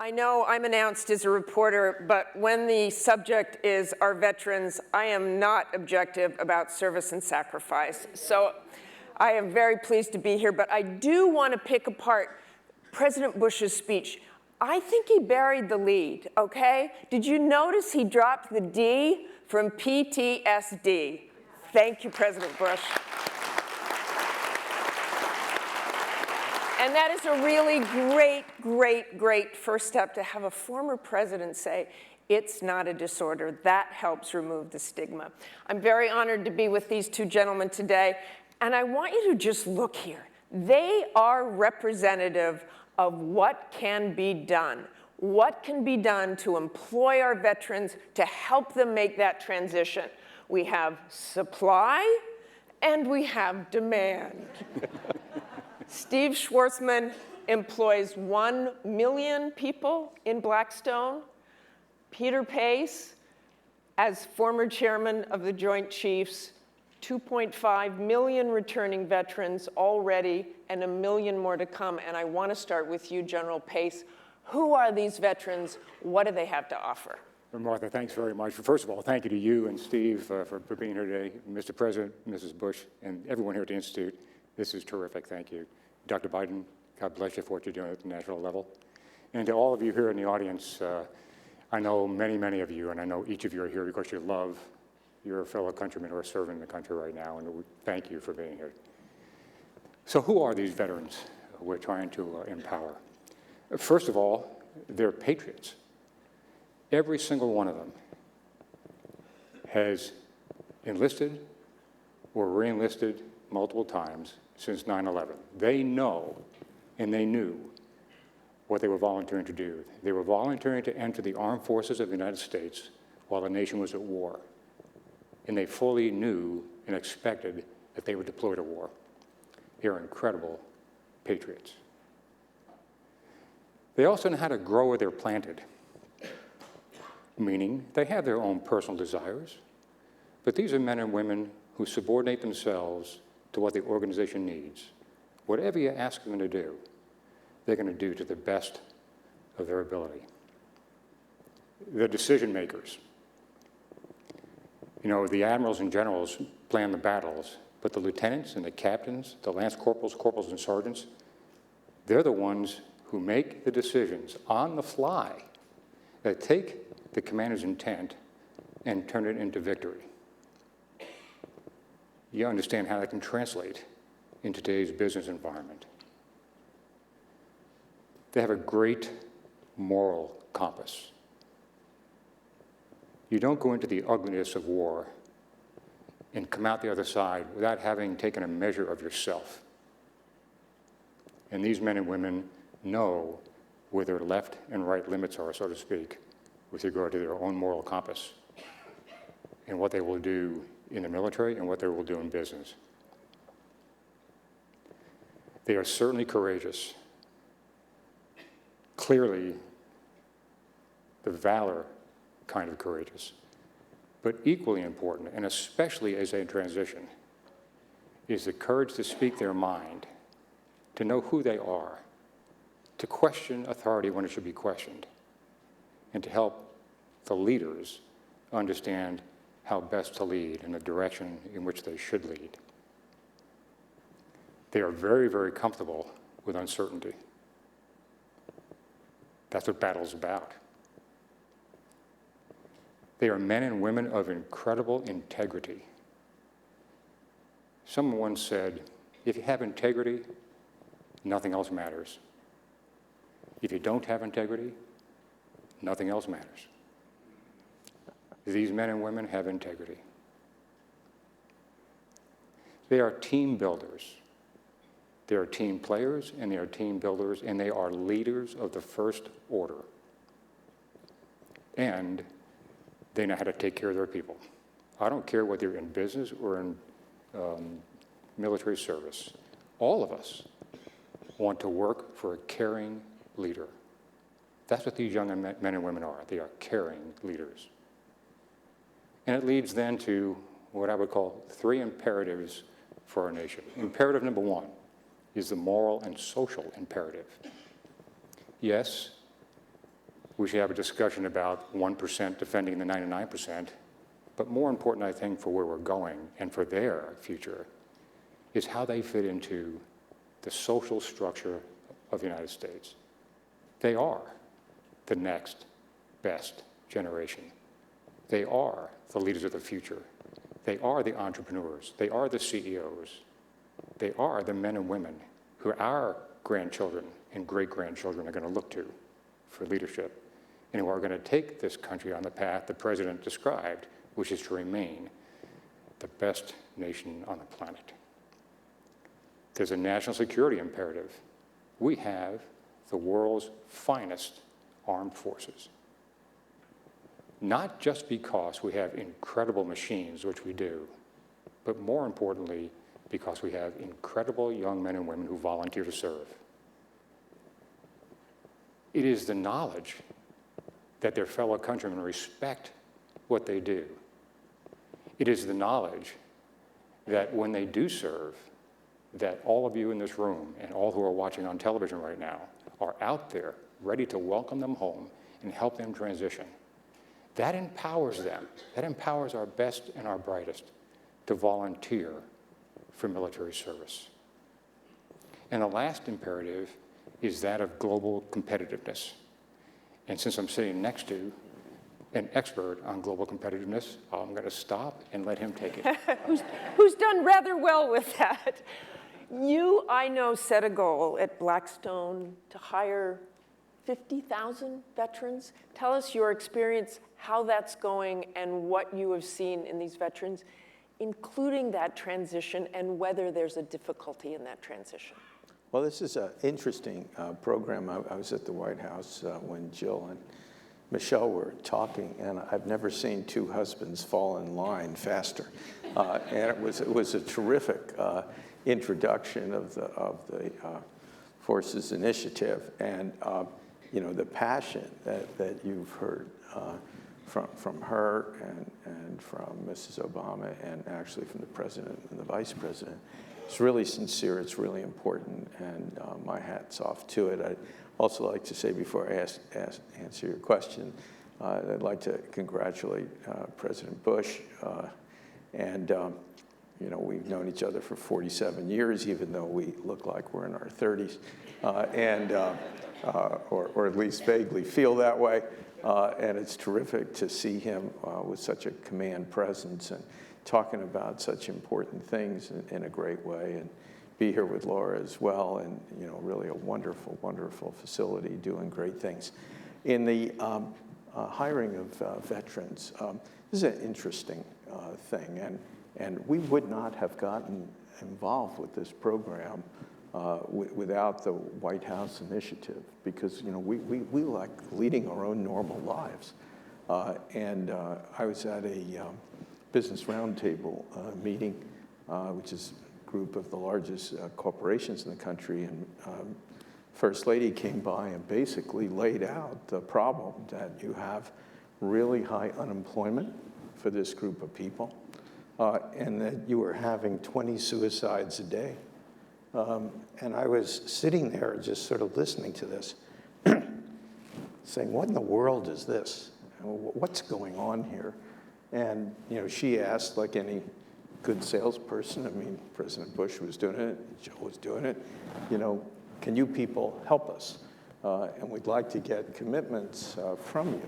I know I'm announced as a reporter, but when the subject is our veterans, I am not objective about service and sacrifice. So I am very pleased to be here, but I do want to pick apart President Bush's speech. I think he buried the lead, okay? Did you notice he dropped the D from PTSD? Thank you, President Bush. And that is a really great first step to have a former president say, it's not a disorder. That helps remove the stigma. I'm very honored to be with these two gentlemen today, and I want you to just look here. They are representative of what can be done. What can be done to employ our veterans to help them make that transition? We have supply and we have demand. Steve Schwarzman employs 1 million people in Blackstone. Peter Pace, as former chairman of the Joint Chiefs, 2.5 million returning veterans already and 1 million more to come. And I want to start with you, General Pace. Who are these veterans? What do they have to offer? Well, Martha, thanks very much. First of all, thank you to you and Steve for being here today. Mr. President, Mrs. Bush, and everyone here at the Institute. This is terrific. Thank you. Dr. Biden, God bless you for what you're doing at the national level. And to all of you here in the audience, I know many of you, and I know each of you are here because you love your fellow countrymen who are serving the country right now, and we thank you for being here. So who are these veterans we're trying to empower? First of all, they're patriots. Every single one of them has enlisted or re-enlisted multiple times since 9/11. They know and they knew what they were volunteering to do. They were volunteering to enter the armed forces of the United States while the nation was at war. And they fully knew and expected that they would deploy to war. They are incredible patriots. They also know how to grow where they're planted, meaning they have their own personal desires, but these are men and women who subordinate themselves to what the organization needs. Whatever you ask them to do, they're going to do to the best of their ability. They're decision makers. You know, the admirals and generals plan the battles, but the lieutenants and the captains, the lance corporals and sergeants, they're the ones who make the decisions on the fly that take the commander's intent and turn it into victory. You understand how that can translate in today's business environment. They have a great moral compass. You don't go into the ugliness of war and come out the other side without having taken a measure of yourself. And these men and women know where their left and right limits are, so to speak, with regard to their own moral compass and what they will do in the military and what they will do in business. They are certainly courageous. Clearly, the valor kind of courageous. But equally important, and especially as they transition, is the courage to speak their mind, to know who they are, to question authority when it should be questioned, and to help the leaders understand how best to lead in the direction in which they should lead. They are very comfortable with uncertainty. That's what battle's about. They are men and women of incredible integrity. Someone once said, if you have integrity, nothing else matters. If you don't have integrity, nothing else matters. These men and women have integrity. They are team builders. They are team players, and they are team builders, and they are leaders of the first order. And they know how to take care of their people. I don't care whether you're in business or in military service. All of us want to work for a caring leader. That's what these young men and women are. They are caring leaders. And it leads then to what I would call 3 imperatives for our nation. Imperative number 1 is the moral and social imperative. Yes, we should have a discussion about 1% defending the 99%. But more important, I think, for where we're going and for their future is how they fit into the social structure of the United States. They are the next best generation. They are the leaders of the future. They are the entrepreneurs. They are the CEOs. They are the men and women who our grandchildren and great-grandchildren are going to look to for leadership, and who are going to take this country on the path the president described, which is to remain the best nation on the planet. There's a national security imperative. We have the world's finest armed forces. Not just because we have incredible machines, which we do, but more importantly, because we have incredible young men and women who volunteer to serve. It is the knowledge that their fellow countrymen respect what they do. It is the knowledge that when they do serve, that all of you in this room and all who are watching on television right now are out there ready to welcome them home and help them transition. That empowers them. That empowers our best and our brightest to volunteer for military service. And the last imperative is that of global competitiveness. And since I'm sitting next to an expert on global competitiveness, I'm going to stop and let him take it. Who's done rather well with that. You, I know, set a goal at Blackstone to hire 50,000 veterans. Tell us your experience, how that's going, and what you have seen in these veterans, including that transition and whether there's a difficulty in that transition. Well, this is an interesting program. I was at the White House when Jill and Michelle were talking, and I've never seen two husbands fall in line faster. And it was a terrific introduction of the Forces Initiative, and you know, the passion that you've heard from her and from Mrs. Obama, and actually from the President and the Vice President. It's really sincere, it's really important, and my hat's off to it. I'd also like to say, before I answer your question, I'd like to congratulate President Bush. You know, we've known each other for 47 years, even though we look like we're in our 30s, or at least vaguely feel that way. And it's terrific to see him with such a command presence and talking about such important things in a great way, and be here with Laura as well, and you know, really a wonderful, wonderful facility doing great things. In the hiring of veterans, this is an interesting thing, and we would not have gotten involved with this program without the White House initiative, because you know, we like leading our own normal lives. I was at a Business Roundtable meeting, which is a group of the largest corporations in the country, and First Lady came by and basically laid out the problem that you have really high unemployment for this group of people, and that you were having 20 suicides a day. And I was sitting there just sort of listening to this, saying, what in the world is this? What's going on here? And you know, she asked, like any good salesperson, I mean, President Bush was doing it, Joe was doing it, you know, can you people help us? And we'd like to get commitments from you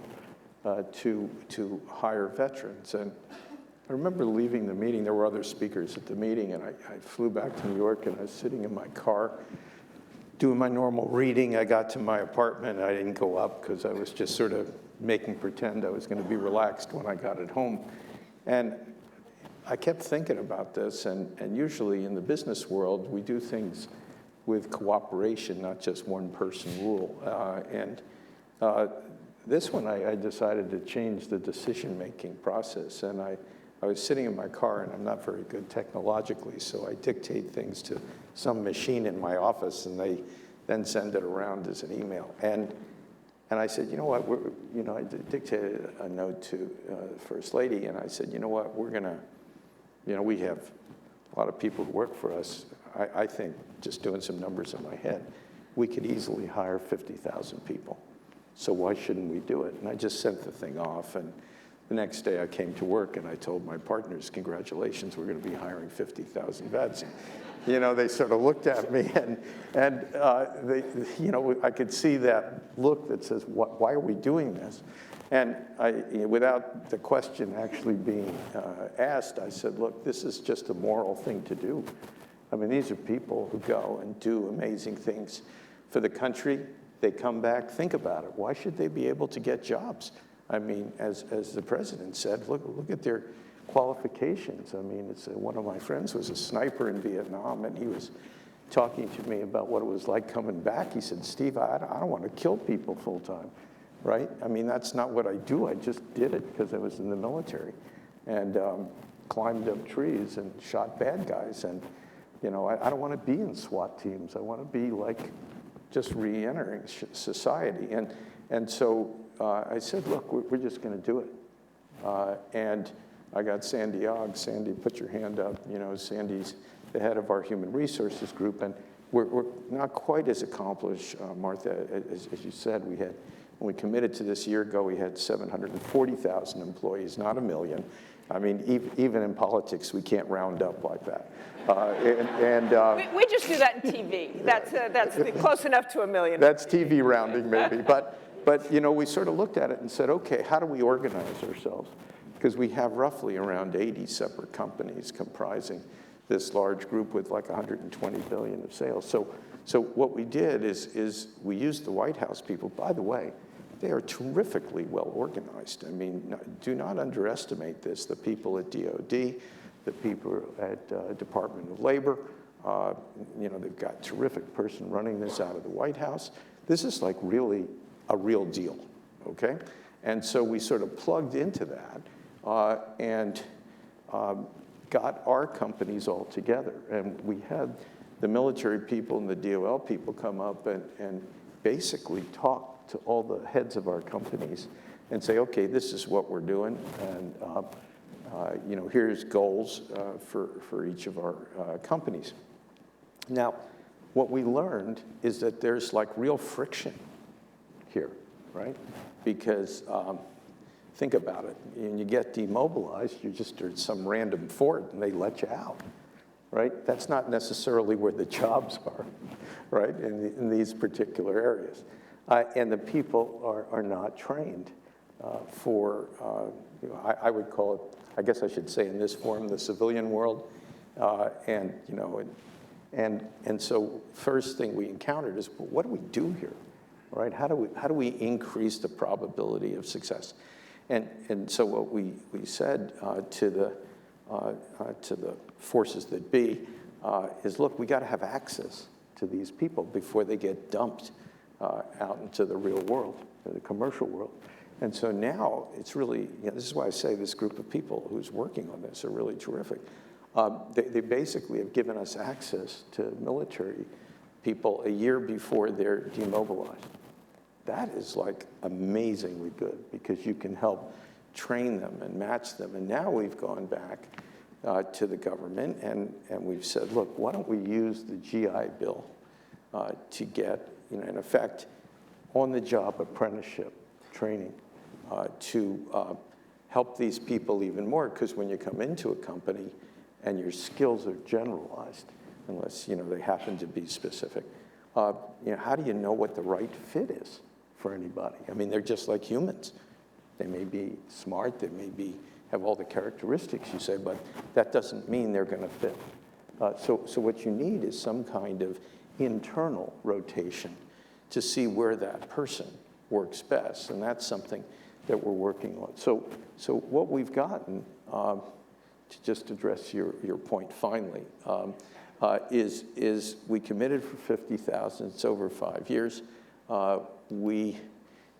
to hire veterans. And I remember leaving the meeting. There were other speakers at the meeting, and I flew back to New York, and I was sitting in my car doing my normal reading. I got to my apartment, and I didn't go up because I was just sort of making pretend I was going to be relaxed when I got at home. And I kept thinking about this, and usually in the business world, we do things with cooperation, not just one-person rule. This one, I decided to change the decision-making process, and I was sitting in my car, and I'm not very good technologically, so I dictate things to some machine in my office, and they then send it around as an email. And I said, you know what, I dictated a note to the First Lady, and I said, you know what, we're gonna, we have a lot of people who work for us. I think, just doing some numbers in my head, we could easily hire 50,000 people. So why shouldn't we do it? And I just sent the thing off. And the next day I came to work and I told my partners, congratulations, we're going to be hiring 50,000 vets. You know, they sort of looked at me and they, you know, I could see that look that says, why are we doing this? And without the question actually being asked, I said, look, this is just a moral thing to do. I mean, these are people who go and do amazing things for the country. They come back, think about it. Why should they be able to get jobs? I mean, as the president said, look at their qualifications. I mean, one of my friends was a sniper in Vietnam, and he was talking to me about what it was like coming back. He said, Steve, I don't want to kill people full time, right? I mean, that's not what I do. I just did it because I was in the military and climbed up trees and shot bad guys. And, you know, I don't want to be in SWAT teams. I want to be like just re-entering society. And so I said, look, we're just going to do it. And I got Sandy Ogg. Sandy, put your hand up. You know, Sandy's the head of our human resources group, and we're not quite as accomplished, Martha, as you said. When we committed to this a year ago, we had 740,000 employees, not 1 million. I mean, even in politics, we can't round up like that. We just do that in TV. That's close enough to 1 million. That's TV rounding, maybe. But you know, we sort of looked at it and said, okay, how do we organize ourselves? Because we have roughly around 80 separate companies comprising this large group with like 120 billion of sales. So what we did is we used the White House people. By the way, they are terrifically well organized. I mean, do not underestimate this. The people at DOD, the people at Department of Labor, you know, they've got a terrific person running this out of the White House. This is like really a real deal, okay? And so we sort of plugged into that and got our companies all together. And we had the military people and the DOL people come up and basically talk to all the heads of our companies and say, okay, this is what we're doing. And you know, here's goals for each of our companies. Now, what we learned is that there's like real friction here, right? Because think about it. When you get demobilized, you just are at some random fort and they let you out, right? That's not necessarily where the jobs are, right, in these particular areas. And the people are not trained for, you know, I would call it, I guess I should say in this form, the civilian world. And, you know, and so first thing we encountered is, well, what do we do here, right? How do we increase the probability of success? And so what we said to the forces that be is, look, we got to have access to these people before they get dumped out into the real world, the commercial world. And so now it's really, you know, this is why I say this group of people who's working on this are really terrific. They basically have given us access to military people a year before they're demobilized. That is like amazingly good because you can help train them and match them. And now we've gone back to the government and we've said, look, why don't we use the GI Bill to get, you know, in effect, on-the-job apprenticeship training to help these people even more, because when you come into a company and your skills are generalized, unless, you know, they happen to be specific, you know, how do you know what the right fit is for anybody? I mean, they're just like humans. They may be smart, they may have all the characteristics you say, but that doesn't mean they're going to fit. So what you need is some kind of internal rotation to see where that person works best, and that's something that we're working on. So what we've gotten, to just address your point finally, is we committed for 50,000. It's over 5 years. We,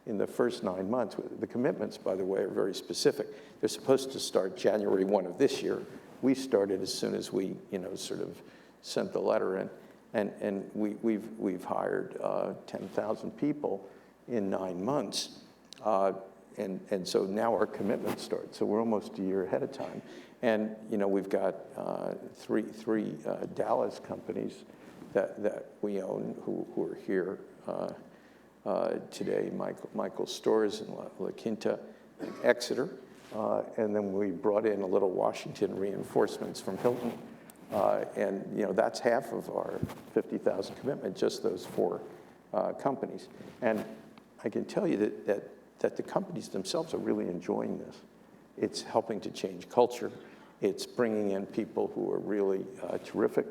in the first 9 months, the commitments, by the way, are very specific. They're supposed to start January 1 of this year. We started as soon as we, you know, sort of sent the letter in, and we've hired 10,000 people in 9 months. And so now our commitment starts. So we're almost a year ahead of time. And, you know, we've got three Dallas companies that we own who are here today, Michael's stores in La Quinta and Exeter. And then we brought in a little Washington reinforcements from Hilton. And that's half of our 50,000 commitment, just those 4 companies. And I can tell you that the companies themselves are really enjoying this. It's helping to change culture. It's bringing in people who are really terrific.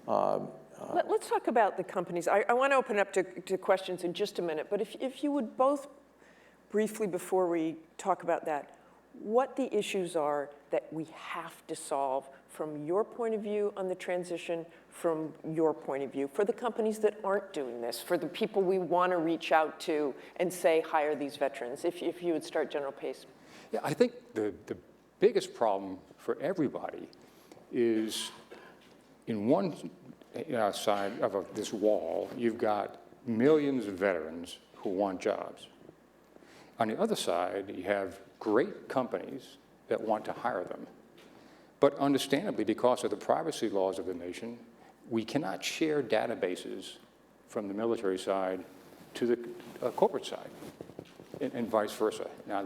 Let's talk about the companies. I want to open up to questions in just a minute, but if you would both briefly, before we talk about that, what the issues are that we have to solve from your point of view on the transition, from your point of view, for the companies that aren't doing this, for the people we want to reach out to and say, hire these veterans. If you would start, General Pace. Yeah, I think the biggest problem for everybody is in one side of this wall, you've got millions of veterans who want jobs. On the other side, you have great companies that want to hire them. But understandably, because of the privacy laws of the nation, we cannot share databases from the military side to the corporate side, and vice versa. Now,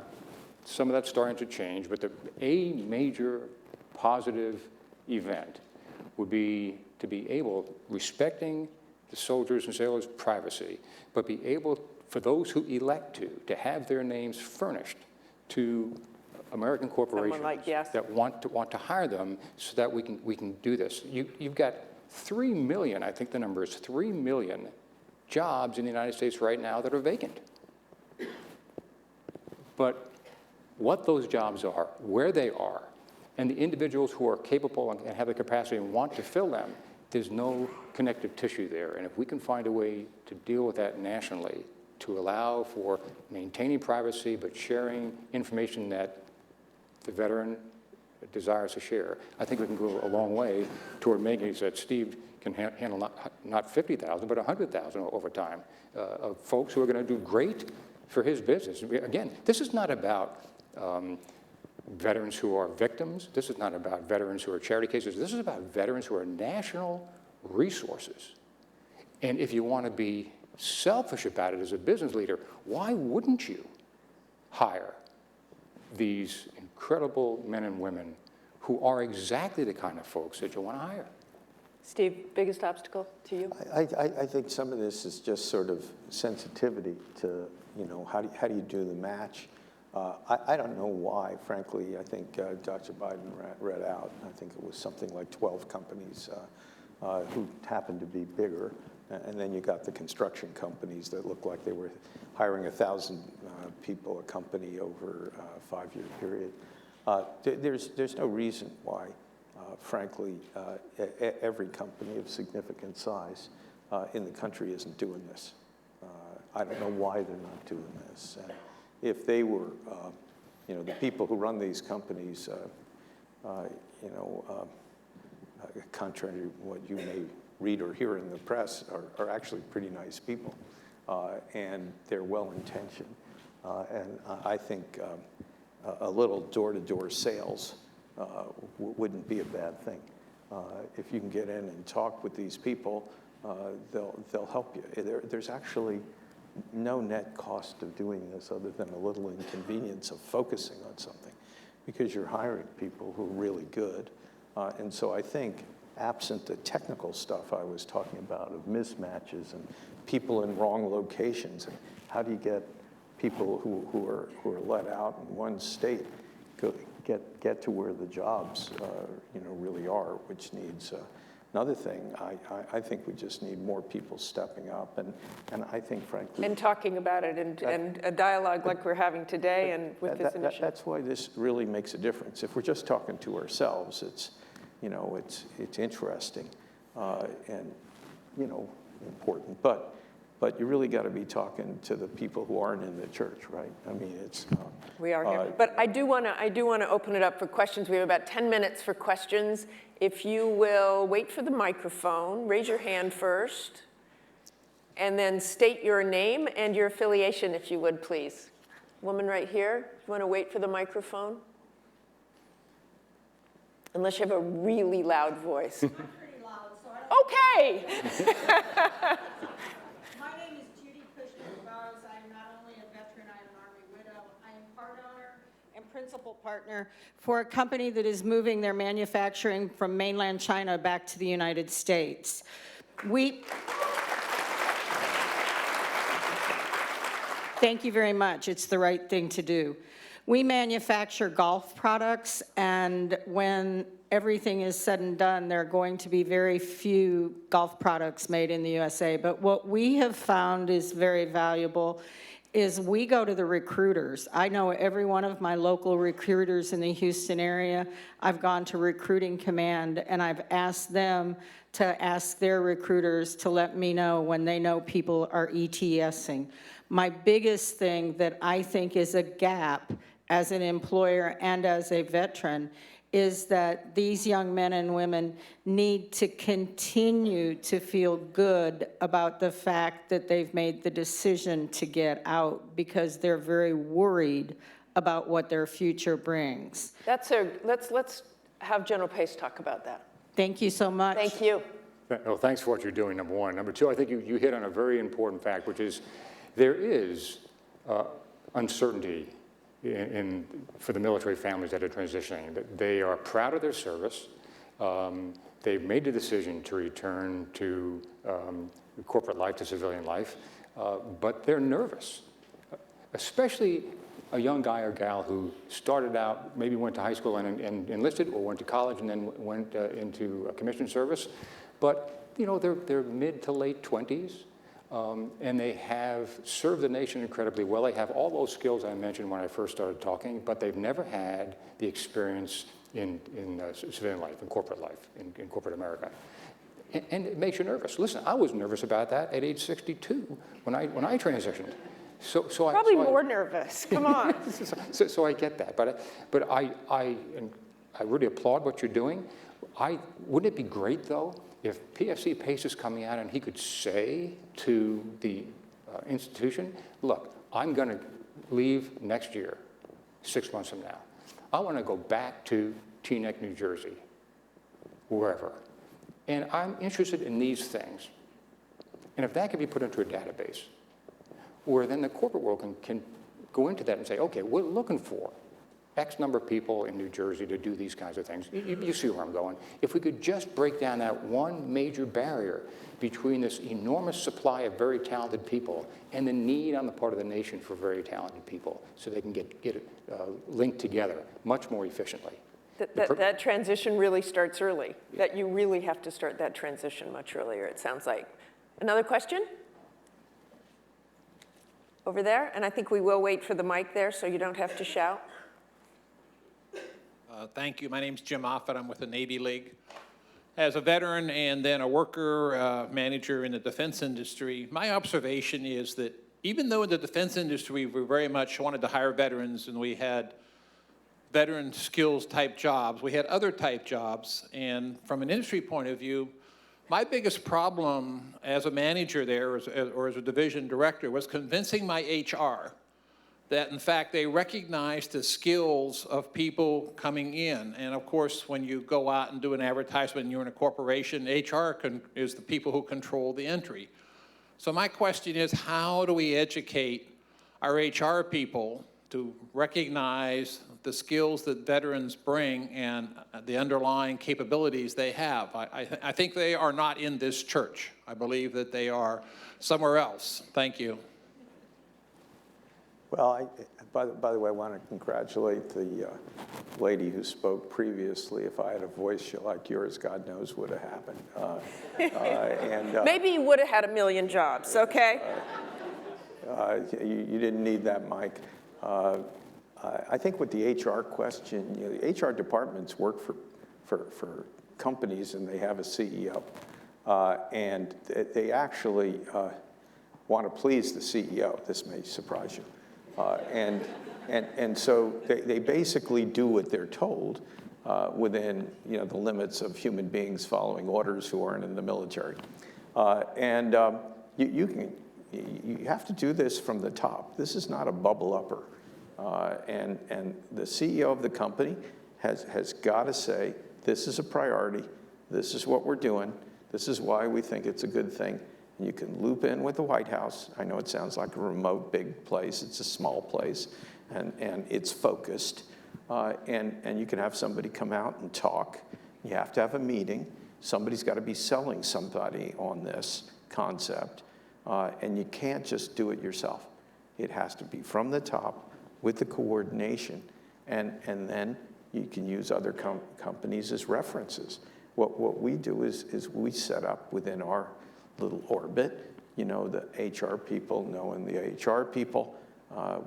some of that's starting to change, but a major positive event would be to be able, respecting the soldiers' and sailors' privacy, but be able, for those who elect to have their names furnished to American corporations that want to hire them, so that we can do this. You've got 3 million, I think the number is 3 million jobs in the United States right now that are vacant. But what those jobs are, where they are, and the individuals who are capable and have the capacity and want to fill them, there's no connective tissue there. And if we can find a way to deal with that nationally, to allow for maintaining privacy but sharing information that the veteran desires to share, I think we can go a long way toward making it so that Steve can handle not 50,000, but 100,000 over time of folks who are going to do great for his business. Again, this is not about veterans who are victims. This is not about veterans who are charity cases. This is about veterans who are national resources. And if you want to be selfish about it as a business leader, why wouldn't you hire these incredible men and women who are exactly the kind of folks that you want to hire? Steve, biggest obstacle to you? I think some of this is just sort of sensitivity to, how do you do the match? I don't know why, frankly. I think Dr. Biden read out, I think it was something like 12 companies who happened to be bigger. And then you got the construction companies that looked like they were hiring 1,000 people a company over a 5-year period. There's no reason why, frankly, every company of significant size in the country isn't doing this. I don't know why they're not doing this. If they were, the people who run these companies, contrary to what you may read or hear in the press, are actually pretty nice people, and they're well-intentioned. And I think a little door-to-door sales wouldn't be a bad thing. If you can get in and talk with these people, they'll help you. There's actually no net cost of doing this other than a little inconvenience of focusing on something, because you're hiring people who are really good. And so I think, absent the technical stuff I was talking about of mismatches and people in wrong locations, and how do you get people who are let out in one state get to where the jobs really are, which needs another thing. I think we just need more people stepping up, and I think, frankly, and talking about it, and a dialogue like we're having today, and with this initiative. That's why this really makes a difference. If we're just talking to ourselves, it's interesting and important, but you really got to be talking to the people who aren't in the church, right? I mean, it's we are here, but I do want to open it up for questions. We have about 10 minutes for questions. If you will wait for the microphone, raise your hand first, and then state your name and your affiliation, if you would, please. Woman right here, you want to wait for the microphone? Unless you have a really loud voice. I'm pretty loud, so I don't... Okay. My name is Judy Cushman-Bowers. principal partner for a company that is moving their manufacturing from mainland China back to the United States. Thank you very much. It's the right thing to do. We manufacture golf products, and when everything is said and done, there are going to be very few golf products made in the USA. But what we have found is very valuable is we go to the recruiters. I know every one of my local recruiters in the Houston area. I've gone to Recruiting Command, and I've asked them to ask their recruiters to let me know when they know people are ETSing. My biggest thing that I think is a gap as an employer and as a veteran is that these young men and women need to continue to feel good about the fact that they've made the decision to get out, because they're very worried about what their future brings. Let's have General Pace talk about that. Thank you so much. Thank you. Well, thanks for what you're doing, number one. Number two, I think you hit on a very important fact, which is there is uncertainty for the military families that are transitioning. They are proud of their service. They've made the decision to return to corporate life, to civilian life, but they're nervous, especially a young guy or gal who started out, maybe went to high school and enlisted, or went to college and then went into a commissioned service. But you know, they're mid to late 20s. And they have served the nation incredibly well. They have all those skills I mentioned when I first started talking, but they've never had the experience in civilian life, in corporate life, in corporate America. And it makes you nervous. Listen, I was nervous about that at age 62 when I transitioned. Probably more nervous. Come on. So I get that, but I really applaud what you're doing. Wouldn't it be great though if PFC Pace is coming out and he could say to the institution, look, I'm going to leave next year, 6 months from now. I want to go back to Teaneck, New Jersey, wherever. And I'm interested in these things. And if that can be put into a database, where then the corporate world can go into that and say, okay, we're looking for X number of people in New Jersey to do these kinds of things. You see where I'm going. If we could just break down that one major barrier between this enormous supply of very talented people and the need on the part of the nation for very talented people, so they can get it linked together much more efficiently. That transition really starts early, that you really have to start that transition much earlier, it sounds like. Another question? Over there, and I think we will wait for the mic there so you don't have to shout. Thank you. My name's Jim Offit. I'm with the Navy League. As a veteran and then a worker manager in the defense industry, my observation is that even though in the defense industry we very much wanted to hire veterans and we had veteran skills type jobs, we had other type jobs. And from an industry point of view, my biggest problem as a manager there or as a division director was convincing my HR that in fact they recognize the skills of people coming in. And of course, when you go out and do an advertisement and you're in a corporation, HR is the people who control the entry. So my question is, how do we educate our HR people to recognize the skills that veterans bring and the underlying capabilities they have? I think they are not in this church. I believe that they are somewhere else. Thank you. Well, by the way, I want to congratulate the lady who spoke previously. If I had a voice like yours, God knows what would have happened. Maybe you would have had 1 million jobs, okay? You didn't need that, Mike. I think with the HR question, you know, the HR departments work for companies and they have a CEO. And they actually want to please the CEO. This may surprise you. And so they basically do what they're told within, you know, the limits of human beings following orders who aren't in the military. You have to do this from the top. This is not a bubble upper. And the CEO of the company has got to say, this is a priority. This is what we're doing. This is why we think it's a good thing. You can loop in with the White House. I know it sounds like a remote big place. It's a small place, and it's focused. And you can have somebody come out and talk. You have to have a meeting. Somebody's got to be selling somebody on this concept. And you can't just do it yourself. It has to be from the top with the coordination. And then you can use other companies as references. What we do is we set up within our little orbit, you know, the HR people knowing the HR people.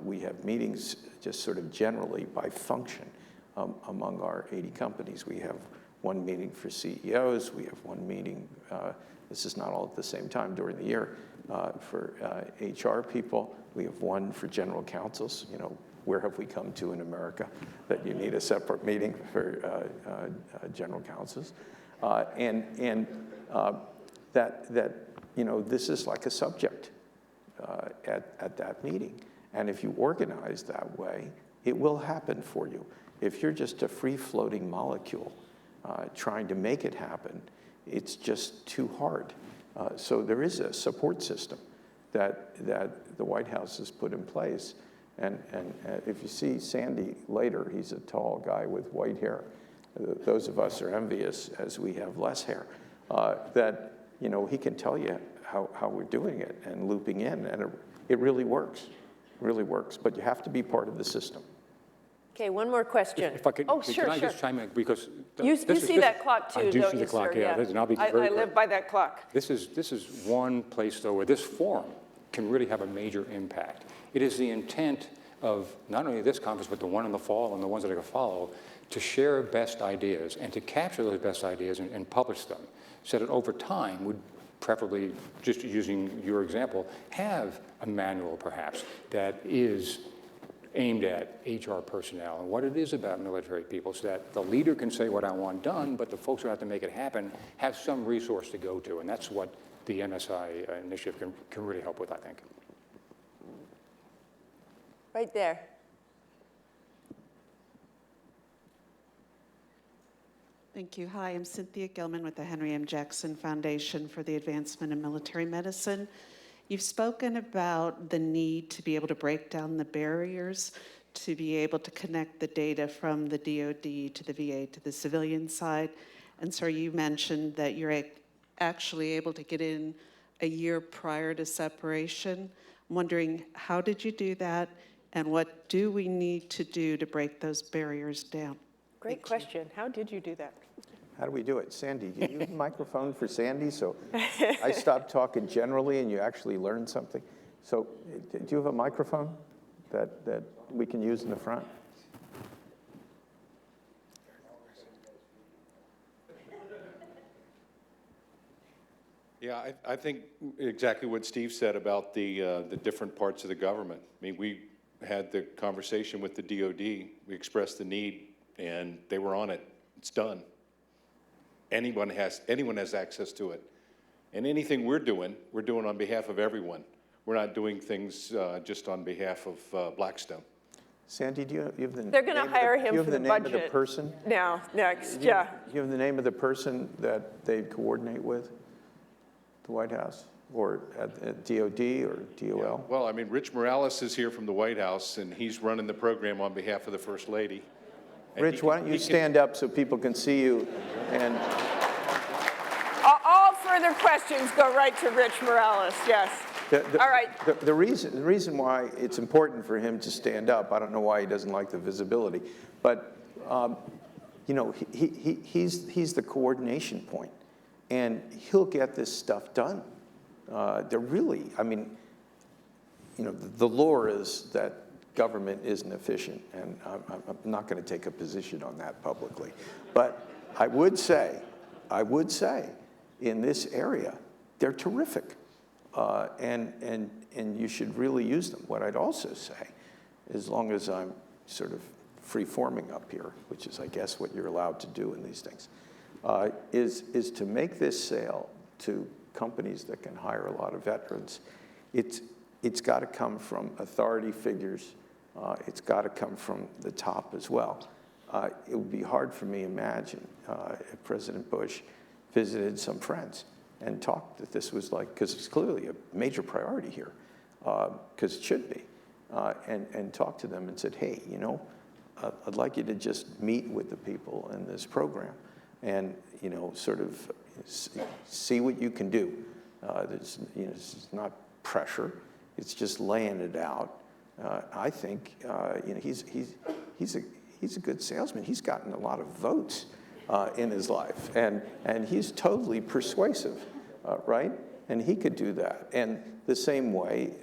We have meetings just sort of generally by function among our 80 companies. We have one meeting for CEOs. We have one meeting, this is not all at the same time during the year, for HR people. We have one for general counsels. You know, where have we come to in America that you need a separate meeting for general counsels? That you know, this is like a subject at that meeting. And if you organize that way, it will happen for you. If you're just a free-floating molecule trying to make it happen, it's just too hard. So there is a support system that the White House has put in place. And if you see Sandy later, he's a tall guy with white hair. Those of us are envious as we have less hair. That, you know, he can tell you how we're doing it and looping in, and it really works. Really works, but you have to be part of the system. Okay, one more question. If I could, oh, can sure, I just chime in? Because You see that clock too, I do don't see you, the clock, sir? yeah. And I'll be very I quick. live by that clock. This is one place, though, where this forum can really have a major impact. It is the intent of not only this conference, but the one in the fall and the ones that are going to follow, to share best ideas and to capture those best ideas and publish them, so that over time would preferably, just using your example, have a manual perhaps that is aimed at HR personnel and what it is about military people, so that the leader can say what I want done, but the folks who have to make it happen have some resource to go to. And that's what the MSI initiative can really help with, I think. Right there. Thank you. Hi, I'm Cynthia Gilman with the Henry M. Jackson Foundation for the Advancement of Military Medicine. You've spoken about the need to be able to break down the barriers, to be able to connect the data from the DoD to the VA to the civilian side. And so you mentioned that you're actually able to get in a year prior to separation. I'm wondering, how did you do that? And what do we need to do to break those barriers down? Great question. How did you do that? How do we do it? Sandy, do you have a microphone for Sandy? So I stopped talking generally and you actually learned something. So do you have a microphone that we can use in the front? Yeah, I think exactly what Steve said about the different parts of the government. I mean, we had the conversation with the DoD. We expressed the need, and they were on it. It's done. Anyone has access to it. And anything we're doing on behalf of everyone. We're not doing things just on behalf of Blackstone. Sandy, do you have the They're going to hire him for the budget. Do you have the name of the person? Now, next, yeah. Do you have the name of the person that they coordinate with? The White House? Or at DOD or DOL? Yeah. Well, I mean, Rich Morales is here from the White House, and he's running the program on behalf of the First Lady. And Rich, why don't you stand up so people can see you? And All further questions go right to Rich Morales, yes. All right. The reason why it's important for him to stand up, I don't know why he doesn't like the visibility, but you know, he's the coordination point, and he'll get this stuff done. They're really, I mean, you know, the lore is that government isn't efficient, and I'm not going to take a position on that publicly. But I would say, in this area, they're terrific, and you should really use them. What I'd also say, as long as I'm sort of free-forming up here, which is, I guess, what you're allowed to do in these things, is to make this sale to companies that can hire a lot of veterans. It's got to come from authority figures. It's got to come from the top as well. It would be hard for me to imagine if President Bush visited some friends and talked that this was like, because it's clearly a major priority here, because it should be, and talked to them and said, hey, you know, I'd like you to just meet with the people in this program and, you know, sort of see what you can do. There's, you know, it's not pressure. It's just laying it out. I think, you know, he's a good salesman. He's gotten a lot of votes in his life, and he's totally persuasive, right? And he could do that. And the same way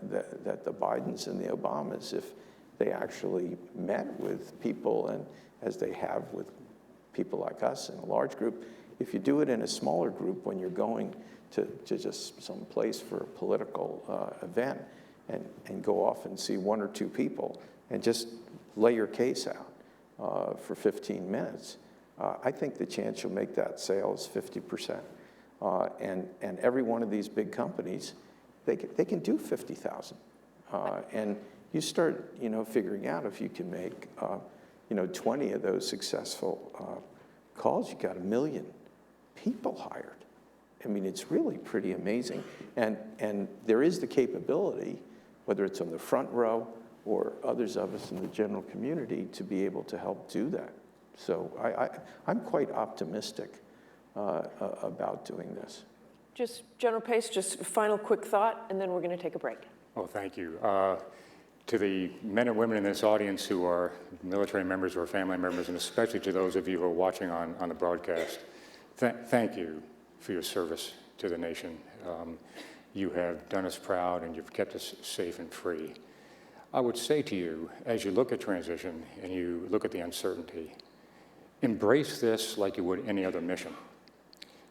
that the Bidens and the Obamas, if they actually met with people, and as they have with people like us in a large group, if you do it in a smaller group when you're going to just some place for a political event, and go off and see 1 or 2 people and just lay your case out for 15 minutes, I think the chance you'll make that sale is 50%. And every one of these big companies, they can do 50,000. And you start, you know, figuring out if you can make, you know, 20 of those successful calls, you got 1 million people hired. I mean, it's really pretty amazing. And there is the capability, whether it's on the front row or others of us in the general community, to be able to help do that. So I'm quite optimistic about doing this. Just, General Pace, just a final quick thought, and then we're going to take a break. Oh, thank you. To the men and women in this audience who are military members or family members, and especially to those of you who are watching on the broadcast, thank you for your service to the nation. You have done us proud, and you've kept us safe and free. I would say to you, as you look at transition and you look at the uncertainty, embrace this like you would any other mission.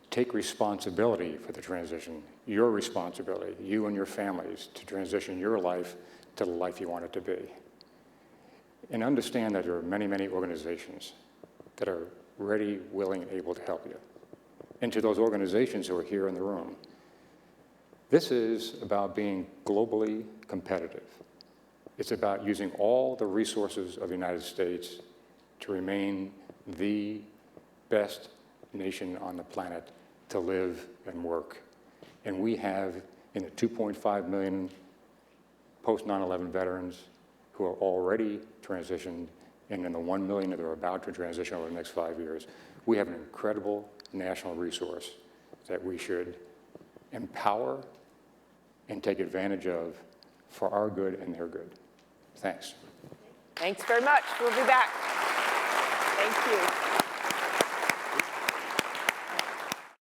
Take responsibility for the transition, your responsibility, you and your families, to transition your life to the life you want it to be. And understand that there are many, many organizations that are ready, willing, and able to help you. And to those organizations who are here in the room, this is about being globally competitive. It's about using all the resources of the United States to remain the best nation on the planet to live and work. And we have, in the 2.5 million post 9/11 veterans who are already transitioned, and in the 1 million that are about to transition over the next 5 years, we have an incredible national resource that we should empower and take advantage of for our good and their good. Thanks. Thanks very much. We'll be back. Thank you.